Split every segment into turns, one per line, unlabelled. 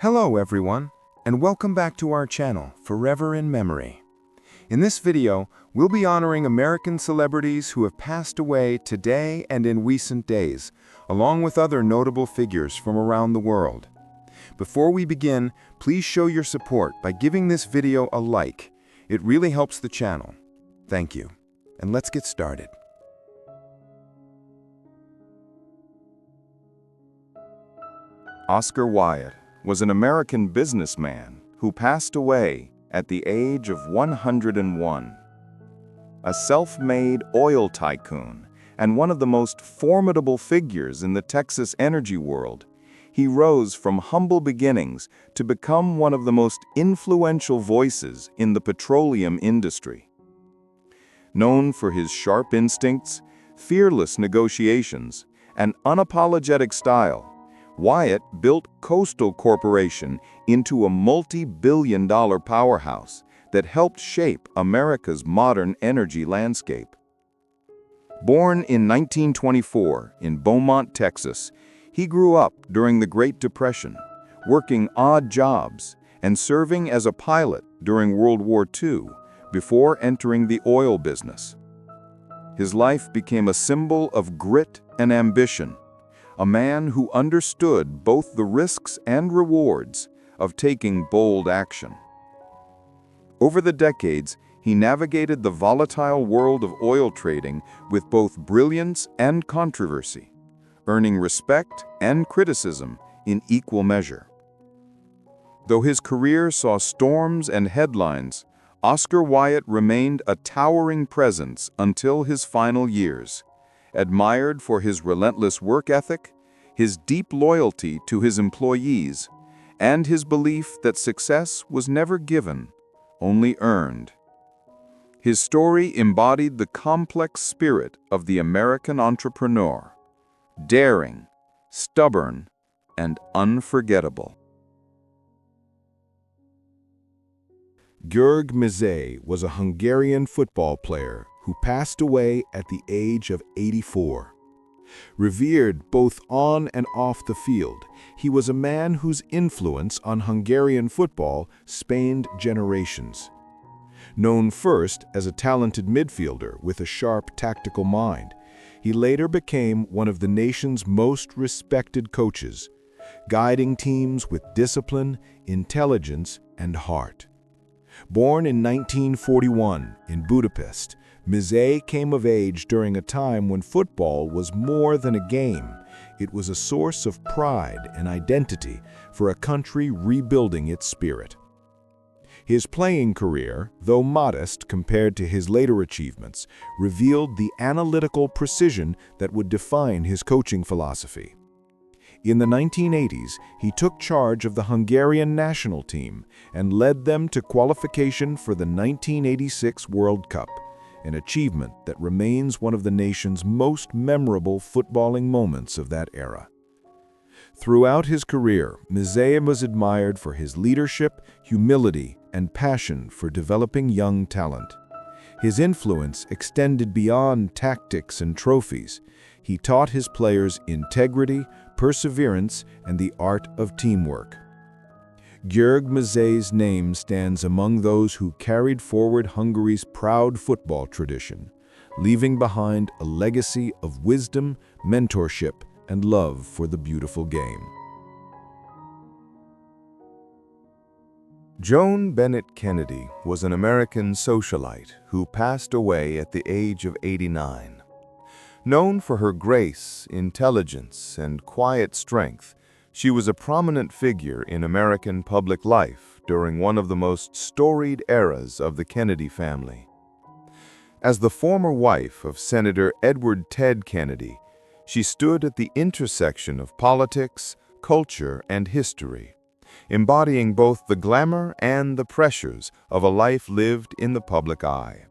Hello everyone, and welcome back to our channel, Forever in Memory. In this video, we'll be honoring American celebrities who have passed away today and in recent days, along with other notable figures from around the world. Before we begin, please show your support by giving this video a like. It really helps the channel. Thank you. And let's get started.
Oscar Wilde was an American businessman who passed away at the age of 101. A self-made oil tycoon and one of the most formidable figures in the Texas energy world, he rose from humble beginnings to become one of the most influential voices in the petroleum industry. Known for his sharp instincts, fearless negotiations, and unapologetic style, Wyatt built Coastal Corporation into a multi-billion-dollar powerhouse that helped shape America's modern energy landscape. Born in 1924 in Beaumont, Texas, he grew up during the Great Depression, working odd jobs and serving as a pilot during World War II before entering the oil business. His life became a symbol of grit and ambition, a man who understood both the risks and rewards of taking bold action. Over the decades, he navigated the volatile world of oil trading with both brilliance and controversy, earning respect and criticism in equal measure. Though his career saw storms and headlines, Oscar Wyatt remained a towering presence until his final years, admired for his relentless work ethic, his deep loyalty to his employees, and his belief that success was never given, only earned. His story embodied the complex spirit of the American entrepreneur, daring, stubborn, and unforgettable.
György Mezei was a Hungarian football player who passed away at the age of 84. Revered both on and off the field, he was a man whose influence on Hungarian football spanned generations. Known first as a talented midfielder with a sharp tactical mind, he later became one of the nation's most respected coaches, guiding teams with discipline, intelligence, and heart. Born in 1941 in Budapest, Mezei came of age during a time when football was more than a game. It was a source of pride and identity for a country rebuilding its spirit. His playing career, though modest compared to his later achievements, revealed the analytical precision that would define his coaching philosophy. In the 1980s, he took charge of the Hungarian national team and led them to qualification for the 1986 World Cup, an achievement that remains one of the nation's most memorable footballing moments of that era. Throughout his career, Mezei was admired for his leadership, humility, and passion for developing young talent. His influence extended beyond tactics and trophies. He taught his players integrity, perseverance, and the art of teamwork. György Mezei's name stands among those who carried forward Hungary's proud football tradition, leaving behind a legacy of wisdom, mentorship, and love for the beautiful game.
Joan Bennett Kennedy was an American socialite who passed away at the age of 89. Known for her grace, intelligence, and quiet strength, she was a prominent figure in American public life during one of the most storied eras of the Kennedy family. As the former wife of Senator Edward Ted Kennedy, she stood at the intersection of politics, culture, and history, embodying both the glamour and the pressures of a life lived in the public eye.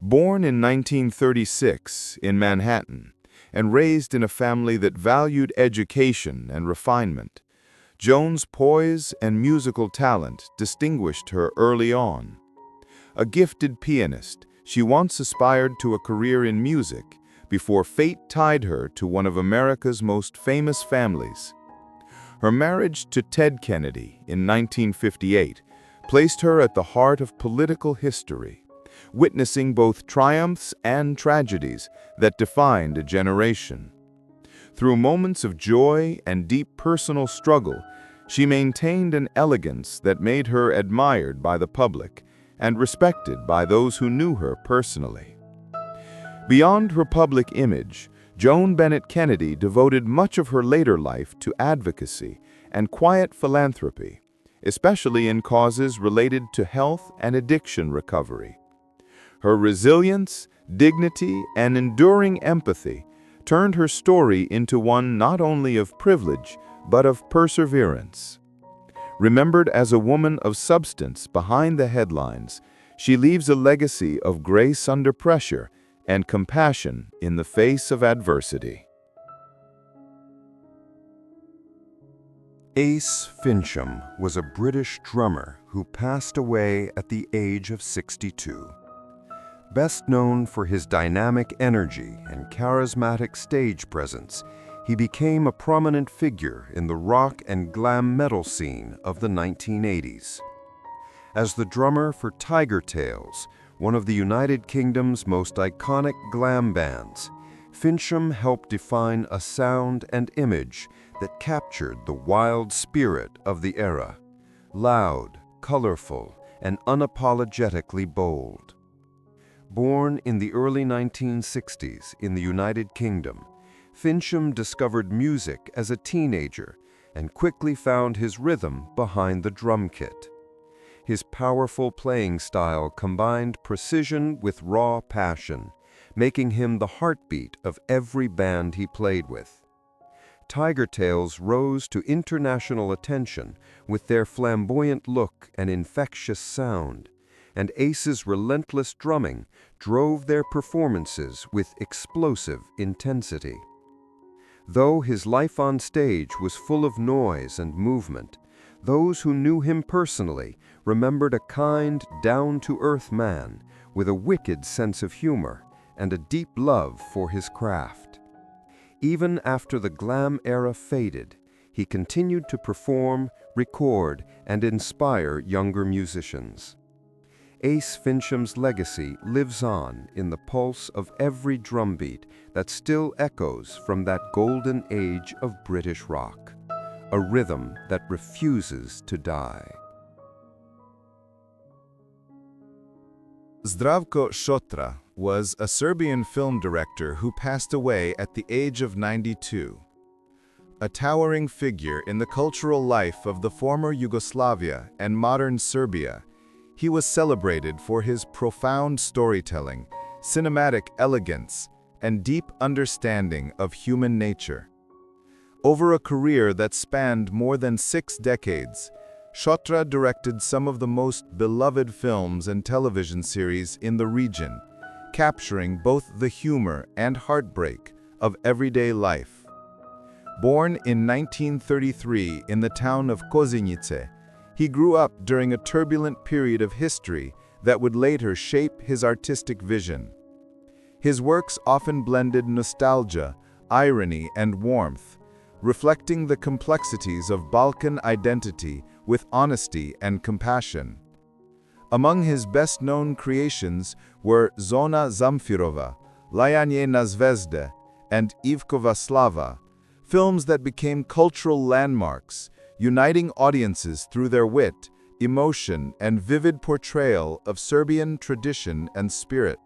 Born in 1936 in Manhattan and raised in a family that valued education and refinement, Joan's poise and musical talent distinguished her early on. A gifted pianist, she once aspired to a career in music before fate tied her to one of America's most famous families. Her marriage to Ted Kennedy in 1958 placed her at the heart of political history, witnessing both triumphs and tragedies that defined a generation. Through moments of joy and deep personal struggle, she maintained an elegance that made her admired by the public and respected by those who knew her personally. Beyond her public image, Joan Bennett Kennedy devoted much of her later life to advocacy and quiet philanthropy, especially in causes related to health and addiction recovery. Her resilience, dignity, and enduring empathy turned her story into one not only of privilege, but of perseverance. Remembered as a woman of substance behind the headlines, she leaves a legacy of grace under pressure and compassion in the face of adversity.
Ace Fincham was a British drummer who passed away at the age of 62. Best known for his dynamic energy and charismatic stage presence, he became a prominent figure in the rock and glam metal scene of the 1980s. As the drummer for Tiger Tails, one of the United Kingdom's most iconic glam bands, Fincham helped define a sound and image that captured the wild spirit of the era, loud, colorful, and unapologetically bold. Born in the early 1960s in the United Kingdom, Fincham discovered music as a teenager and quickly found his rhythm behind the drum kit. His powerful playing style combined precision with raw passion, making him the heartbeat of every band he played with. Tiger Tails rose to international attention with their flamboyant look and infectious sound, and Ace's relentless drumming drove their performances with explosive intensity. Though his life on stage was full of noise and movement, those who knew him personally remembered a kind, down-to-earth man with a wicked sense of humor and a deep love for his craft. Even after the glam era faded, he continued to perform, record, and inspire younger musicians. Ace Fincham's legacy lives on in the pulse of every drumbeat that still echoes from that golden age of British rock, a rhythm that refuses to die.
Zdravko Šotra was a Serbian film director who passed away at the age of 92. A towering figure in the cultural life of the former Yugoslavia and modern Serbia, he was celebrated for his profound storytelling, cinematic elegance, and deep understanding of human nature. Over a career that spanned more than 6 decades, Šotra directed some of the most beloved films and television series in the region, capturing both the humor and heartbreak of everyday life. Born in 1933 in the town of Kozinice, he grew up during a turbulent period of history that would later shape his artistic vision. His works often blended nostalgia, irony, and warmth, reflecting the complexities of Balkan identity with honesty and compassion. Among his best-known creations were Zona Zamfirova, Layanje na zvezde, and Ivkova Slava, films that became cultural landmarks, uniting audiences through their wit, emotion, and vivid portrayal of Serbian tradition and spirit.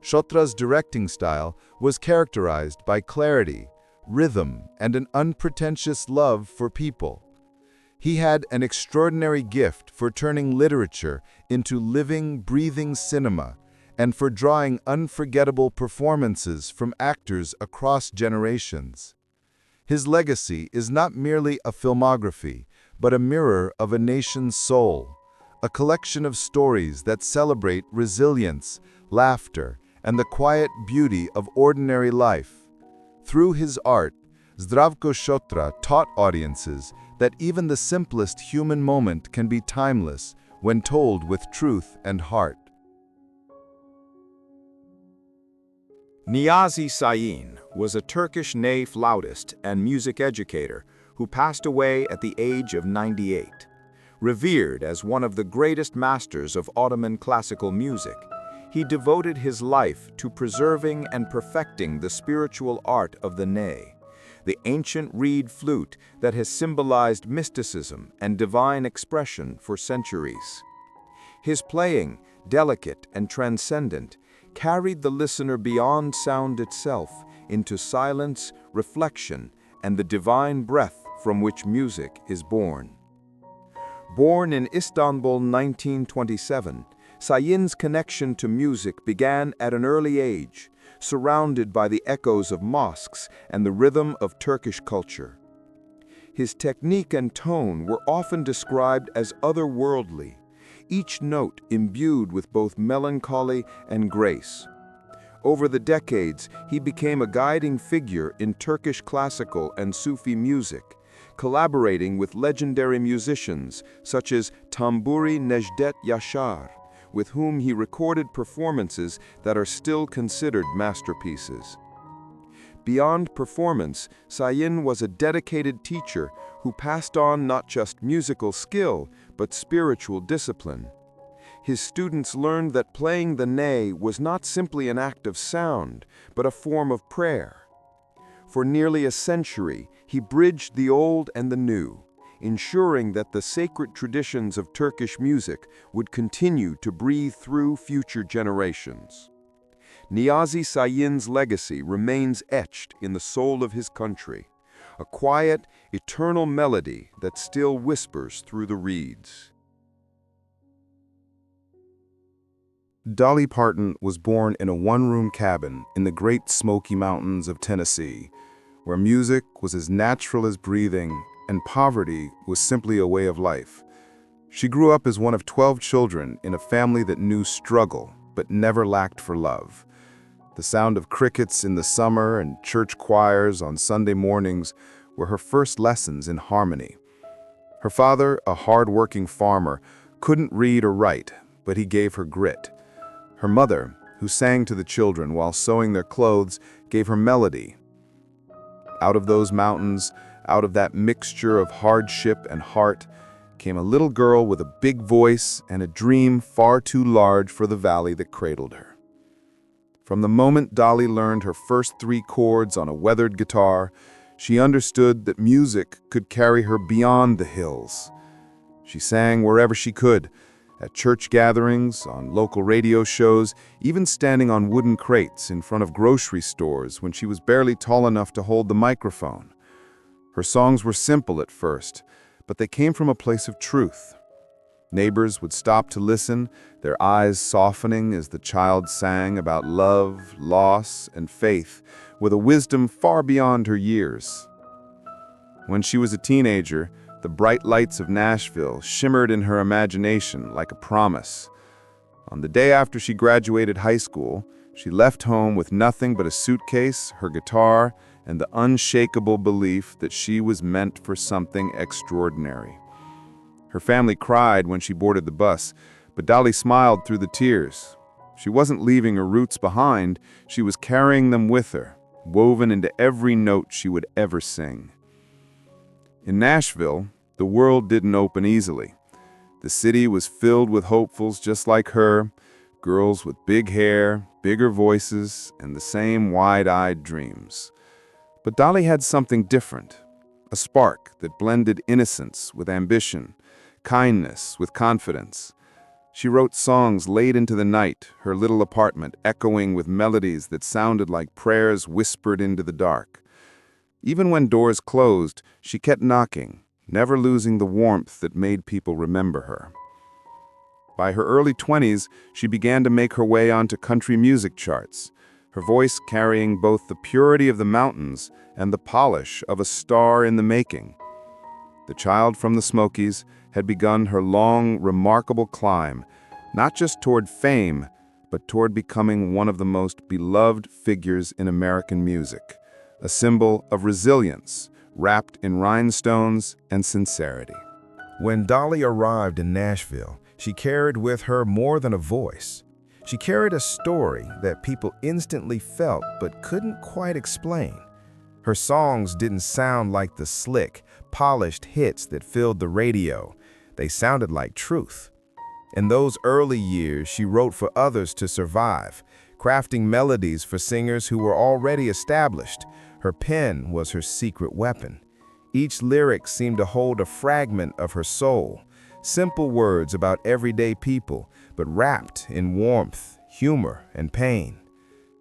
Šotra's directing style was characterized by clarity, rhythm, and an unpretentious love for people. He had an extraordinary gift for turning literature into living, breathing cinema, and for drawing unforgettable performances from actors across generations. His legacy is not merely a filmography, but a mirror of a nation's soul, a collection of stories that celebrate resilience, laughter, and the quiet beauty of ordinary life. Through his art, Zdravko Šotra taught audiences that even the simplest human moment can be timeless when told with truth and heart.
Niyazi Sayin was a Turkish ney flautist and music educator
who passed away at the age of 98. Revered as one of the greatest masters of Ottoman classical music, he devoted his life to preserving and perfecting the spiritual art of the ney, the ancient reed flute that has symbolized mysticism and divine expression for centuries. His playing, delicate and transcendent, carried the listener beyond sound itself into silence, reflection, and the divine breath from which music is born. Born in Istanbul 1927, Sayin's connection to music began at an early age, surrounded by the echoes of mosques and the rhythm of Turkish culture. His technique and tone were often described as otherworldly, each note imbued with both melancholy and grace. Over the decades, he became a guiding figure in Turkish classical and Sufi music, collaborating with legendary musicians such as Tamburi Necdet Yaşar, with whom he recorded performances that are still considered masterpieces. Beyond performance, Sayin was a dedicated teacher who passed on not just musical skill, but spiritual discipline. His students learned that playing the ney was not simply an act of sound, but a form of prayer. For nearly a century, he bridged the old and the new, ensuring that the sacred traditions of Turkish music would continue to breathe through future generations. Niyazi Sayin's legacy remains etched in the soul of his country, a quiet, eternal melody that still whispers through the reeds.
Dolly Parton was born in a one-room cabin in the Great Smoky Mountains of Tennessee, where music was as natural as breathing and poverty was simply a way of life. She grew up as one of 12 children in a family that knew struggle but never lacked for love. The sound of crickets in the summer and church choirs on Sunday mornings were her first lessons in harmony. Her father, a hard-working farmer, couldn't read or write, but he gave her grit. Her mother, who sang to the children while sewing their clothes, gave her melody. Out of those mountains, out of that mixture of hardship and heart, came a little girl with a big voice and a dream far too large for the valley that cradled her. From the moment Dolly learned her first 3 chords on a weathered guitar, she understood that music could carry her beyond the hills. She sang wherever she could, at church gatherings, on local radio shows, even standing on wooden crates in front of grocery stores when she was barely tall enough to hold the microphone. Her songs were simple at first, but they came from a place of truth. Neighbors would stop to listen, their eyes softening as the child sang about love, loss, and faith, with a wisdom far beyond her years. When she was a teenager, the bright lights of Nashville shimmered in her imagination like a promise. On the day after she graduated high school, she left home with nothing but a suitcase, her guitar, and the unshakable belief that she was meant for something extraordinary. Her family cried when she boarded the bus, but Dolly smiled through the tears. She wasn't leaving her roots behind, she was carrying them with her, woven into every note she would ever sing. In Nashville, the world didn't open easily. The city was filled with hopefuls just like her, girls with big hair, bigger voices, and the same wide-eyed dreams. But Dolly had something different, a spark that blended innocence with ambition, kindness with confidence. She wrote songs late into the night, her little apartment echoing with melodies that sounded like prayers whispered into the dark. Even when doors closed, she kept knocking, never losing the warmth that made people remember her. By her early 20s, she began to make her way onto country music charts, her voice carrying both the purity of the mountains and the polish of a star in the making. The child from the Smokies had begun her long, remarkable climb, not just toward fame, but toward becoming one of the most beloved figures in American music, a symbol of resilience, wrapped in rhinestones and sincerity.
When Dolly arrived in Nashville, she carried with her more than a voice. She carried a story that people instantly felt but couldn't quite explain. Her songs didn't sound like the slick,
polished hits that filled the radio. They sounded like truth. In those early years, she wrote for others to survive, crafting melodies for singers who were already established. Her pen was her secret weapon. Each lyric seemed to hold a fragment of her soul, simple words about everyday people, but wrapped in warmth, humor, and pain.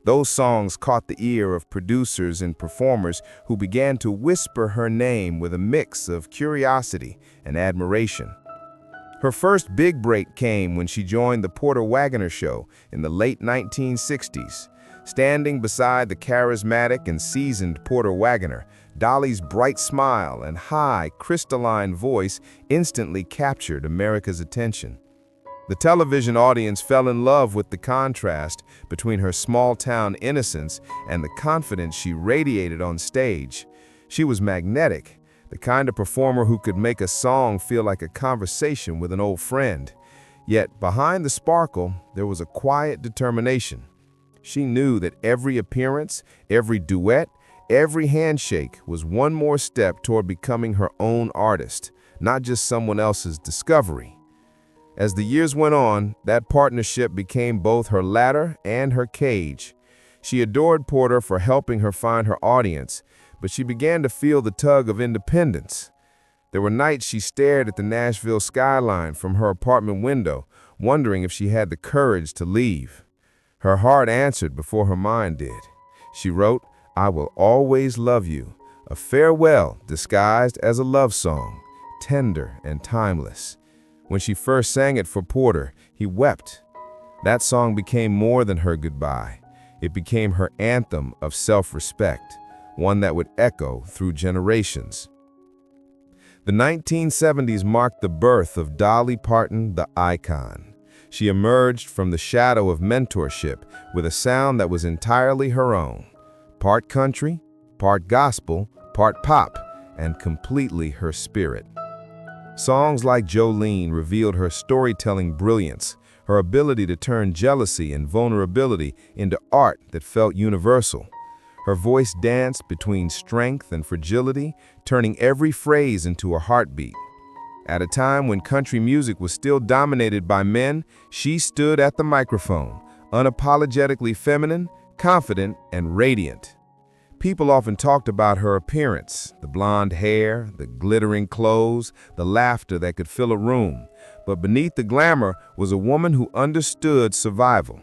Those songs caught the ear of producers and performers who began to whisper her name with a mix of curiosity and admiration. Her first big break came when she joined the Porter Wagoner Show in the late 1960s. Standing beside the charismatic and seasoned Porter Wagoner, Dolly's bright smile and high, crystalline voice instantly captured America's attention. The television audience fell in love with the contrast between her small-town innocence and the confidence she radiated on stage. She was magnetic, the kind of performer who could make a song feel like a conversation with an old friend. Yet behind the sparkle, there was a quiet determination. She knew that every appearance, every duet, every handshake was one more step toward becoming her own artist, not just someone else's discovery. As the years went on, that partnership became both her ladder and her cage. She adored Porter for helping her find her audience, but she began to feel the tug of independence. There were nights she stared at the Nashville skyline from her apartment window, wondering if she had the courage to leave. Her heart answered before her mind did. She wrote, "I will always love you," a farewell disguised as a love song, tender and timeless. When she first sang it for Porter, he wept. That song became more than her goodbye. It became her anthem of self-respect, one that would echo through generations. The 1970s marked the birth of Dolly Parton, the icon. She emerged from the shadow of mentorship with a sound that was entirely her own. Part country, part gospel, part pop, and completely her spirit. Songs like Jolene revealed her storytelling brilliance, her ability to turn jealousy and vulnerability into art that felt universal. Her voice danced between strength and fragility, turning every phrase into a heartbeat. At a time when country music was still dominated by men, she stood at the microphone, unapologetically feminine, confident, and radiant. People often talked about her appearance, the blonde hair, the glittering clothes, the laughter that could fill a room. But beneath the glamour was a woman who understood survival.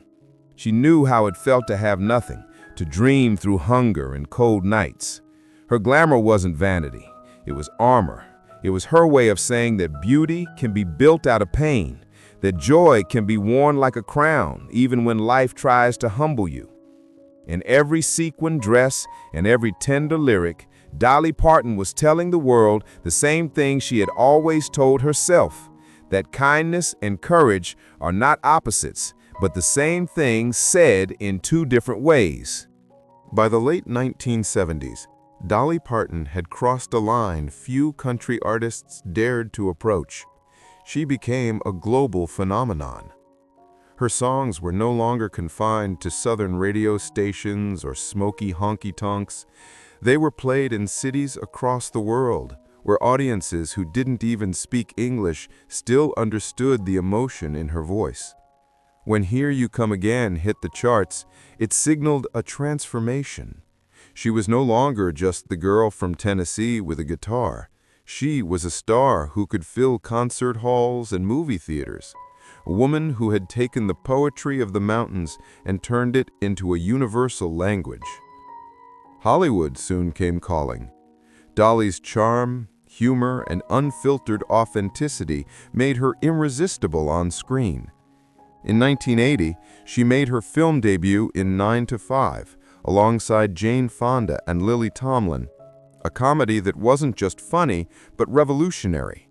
She knew how it felt to have nothing, to dream through hunger and cold nights. Her glamour wasn't vanity, it was armor. It was her way of saying that beauty can be built out of pain, that joy can be worn like a crown, even when life tries to humble you. In every sequin dress and every tender lyric, Dolly Parton was telling the world the same thing she had always told herself, that kindness and courage are not opposites, but the same thing said in two different ways.
By the late 1970s, Dolly Parton had crossed a line few country artists dared to approach. She became a global phenomenon. Her songs were no longer confined to southern radio stations or smoky honky-tonks. They were played in cities across the world, where audiences who didn't even speak English still understood the emotion in her voice. When Here You Come Again hit the charts, it signaled a transformation. She was no longer just the girl from Tennessee with a guitar. She was a star who could fill concert halls and movie theaters. A woman who had taken the poetry of the mountains and turned it into a universal language. Hollywood soon came calling. Dolly's charm, humor, and unfiltered authenticity made her irresistible on screen. In 1980, she made her film debut in 9 to 5, alongside Jane Fonda and Lily Tomlin, a comedy that wasn't just funny, but revolutionary.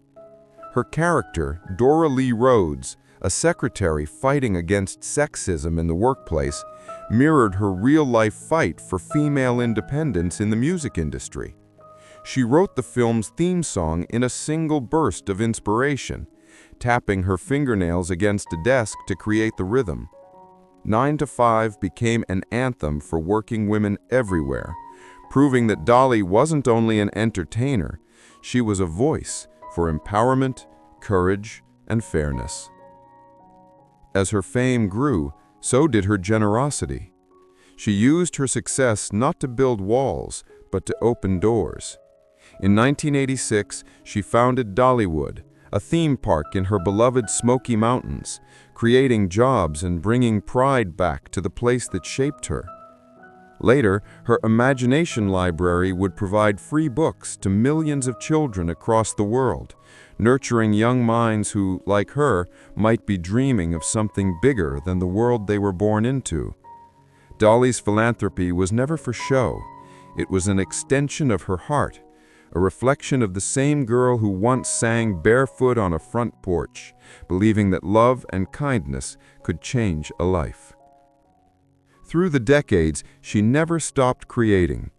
Her character, Dora Lee Rhodes, a secretary fighting against sexism in the workplace, mirrored her real-life fight for female independence in the music industry. She wrote the film's theme song in a single burst of inspiration, tapping her fingernails against a desk to create the rhythm. 9 to 5 became an anthem for working women everywhere, proving that Dolly wasn't only an entertainer,
She was a voice for empowerment, courage, and fairness. As her fame grew, so did her generosity. She used her success not to build walls, but to open doors. In 1986, she founded Dollywood, a theme park in her beloved Smoky Mountains, creating jobs and bringing pride back to the place that shaped her. Later, her imagination library would provide free books to millions of children across the world, nurturing young minds who, like her, might be dreaming of something bigger than the world they were born into. Dolly's philanthropy was never for show. It was an extension of her heart, a reflection of the same girl who once sang barefoot on a front porch, believing that love and kindness could change a life. Through the decades, she never stopped creating.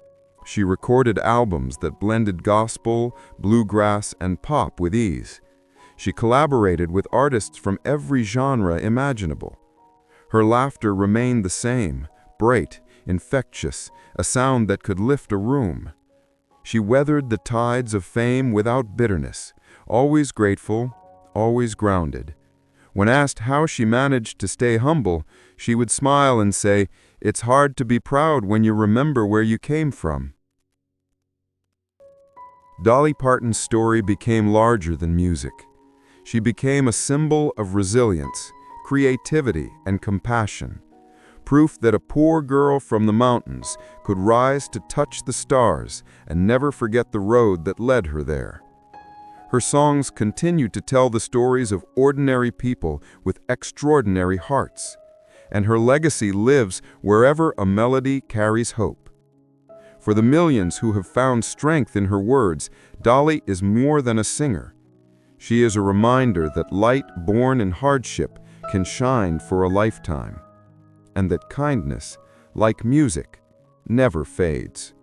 She recorded albums that blended gospel, bluegrass, and pop with ease. She collaborated with artists from every genre imaginable. Her laughter remained the same, bright, infectious, a sound that could lift a room. She weathered the tides of fame without bitterness, always grateful, always grounded. When asked how she managed to stay humble, she would smile and say, "It's hard to be proud when you remember where you came from." Dolly Parton's story became larger than music. She became a symbol of resilience, creativity, and compassion. Proof that a poor girl from the mountains could rise to touch the stars and never forget the road that led her there. Her songs continue to tell the stories of ordinary people with extraordinary hearts, and her legacy lives wherever a melody carries hope. For the millions who have found strength in her words, Dolly is more than a singer. She is a reminder that light born in hardship can shine for a lifetime, and that kindness, like music, never fades.